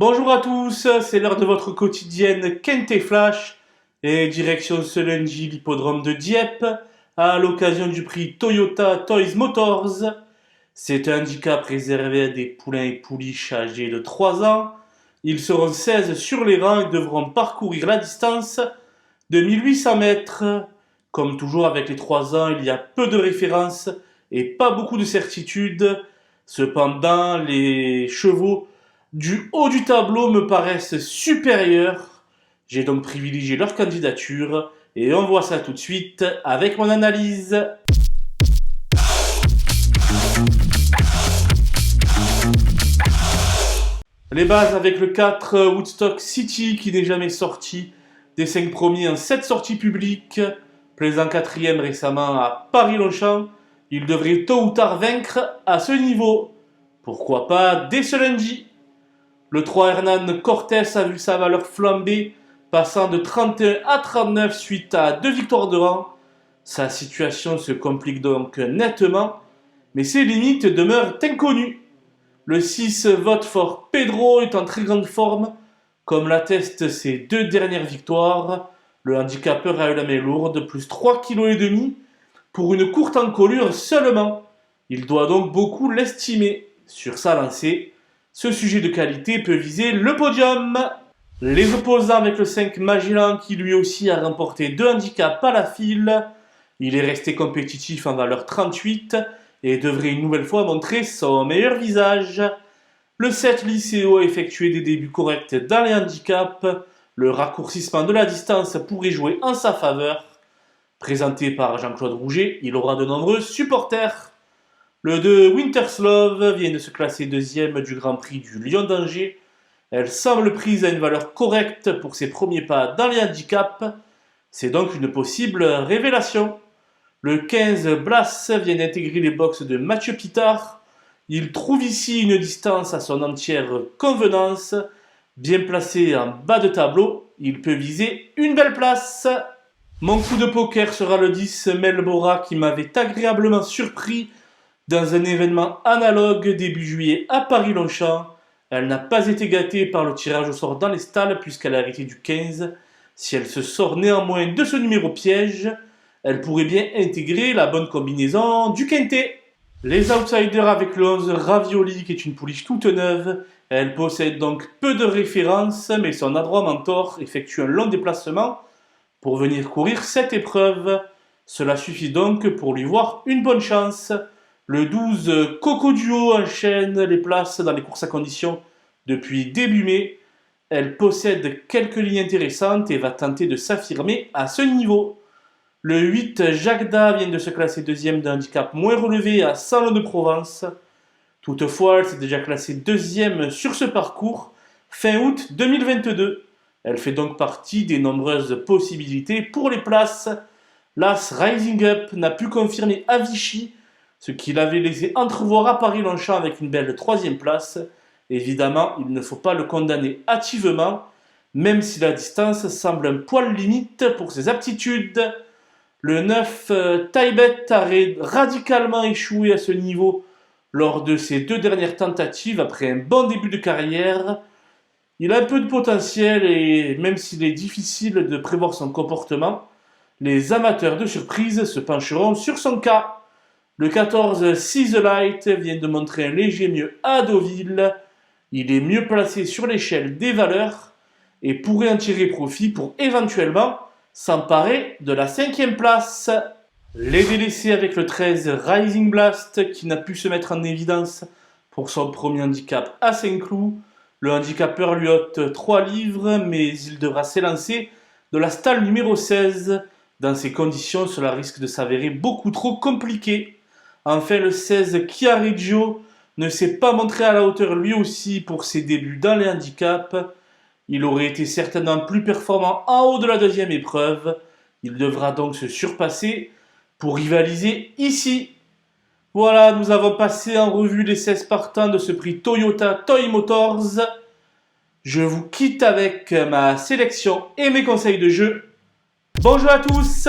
Bonjour à tous, c'est l'heure de votre quotidienne Kente Flash et direction ce lundi l'hippodrome de Dieppe à l'occasion du prix Toyota Toys Motors. C'est un handicap réservé à des poulains et pouliches âgés de 3 ans. Ils seront 16 sur les rangs et devront parcourir la distance de 1800 mètres. Comme toujours avec les 3 ans, il y a peu de références et pas beaucoup de certitudes. Cependant, les chevaux du haut du tableau me paraissent supérieurs. J'ai donc privilégié leur candidature et on voit ça tout de suite avec mon analyse. Les bases avec le 4 Woodstock City qui n'est jamais sorti des 5 premiers en 7 sorties publiques. Plaisant 4ème récemment à Paris-Longchamp, il devrait tôt ou tard vaincre à ce niveau. Pourquoi pas dès ce lundi. Le 3 Hernan Cortés a vu sa valeur flamber, passant de 31 à 39 suite à 2 victoires de rang. Sa situation se complique donc nettement, mais ses limites demeurent inconnues. Le 6 Vote for Pedro est en très grande forme, comme l'attestent ses 2 dernières victoires. Le handicapeur a eu la main lourde, plus 3,5 kg, pour une courte encolure seulement. Il doit donc beaucoup l'estimer. Sur sa lancée, ce sujet de qualité peut viser le podium. Les opposants avec le 5 Magellan qui lui aussi a remporté 2 handicaps à la file. Il est resté compétitif en valeur 38 et devrait une nouvelle fois montrer son meilleur visage. Le 7 Lycéo a effectué des débuts corrects dans les handicaps. Le raccourcissement de la distance pourrait jouer en sa faveur. Présenté par Jean-Claude Rouget, il aura de nombreux supporters. Le 2 Winterslove vient de se classer deuxième du Grand Prix du Lion d'Angers. Elle semble prise à une valeur correcte pour ses premiers pas dans les handicaps. C'est donc une possible révélation. Le 15 Blas vient d'intégrer les box de Mathieu Pitard. Il trouve ici une distance à son entière convenance. Bien placé en bas de tableau, il peut viser une belle place. Mon coup de poker sera le 10 Melbora qui m'avait agréablement surpris dans un événement analogue début juillet à Paris-Longchamp. Elle n'a pas été gâtée par le tirage au sort dans les stalles puisqu'elle a hérité du 15. Si elle se sort néanmoins de ce numéro piège, elle pourrait bien intégrer la bonne combinaison du quintet. Les outsiders avec le 11 Ravioli qui est une pouliche toute neuve. Elle possède donc peu de références mais son adroit mentor effectue un long déplacement pour venir courir cette épreuve. Cela suffit donc pour lui voir une bonne chance. Le 12 Coco Duo enchaîne les places dans les courses à conditions depuis début mai. Elle possède quelques lignes intéressantes et va tenter de s'affirmer à ce niveau. Le 8 Jagda vient de se classer deuxième d'un handicap moins relevé à Salon de Provence. Toutefois, elle s'est déjà classée deuxième sur ce parcours fin août 2022. Elle fait donc partie des nombreuses possibilités pour les places. L'As Rising Up n'a pu confirmer à Vichy ce qu'il avait laissé entrevoir à Paris-Longchamp avec une belle 3e place. Évidemment, il ne faut pas le condamner hâtivement, même si la distance semble un poil limite pour ses aptitudes. Le 9 Taibet a radicalement échoué à ce niveau lors de ses 2 dernières tentatives après un bon début de carrière. Il a un peu de potentiel et même s'il est difficile de prévoir son comportement, les amateurs de surprise se pencheront sur son cas. Le 14 See the Light vient de montrer un léger mieux à Deauville. Il est mieux placé sur l'échelle des valeurs et pourrait en tirer profit pour éventuellement s'emparer de la 5e place. Les délaissés avec le 13 Rising Blast qui n'a pu se mettre en évidence pour son premier handicap à Saint-Cloud. Le handicapeur lui ôte 3 livres mais il devra s'élancer de la stalle numéro 16. Dans ces conditions, cela risque de s'avérer beaucoup trop compliqué. Enfin, le 16 Chiareggio ne s'est pas montré à la hauteur lui aussi pour ses débuts dans les handicaps. Il aurait été certainement plus performant en haut de la 2e épreuve. Il devra donc se surpasser pour rivaliser ici. Voilà, nous avons passé en revue les 16 partants de ce prix Toyota Toy Motors. Je vous quitte avec ma sélection et mes conseils de jeu. Bonjour à tous!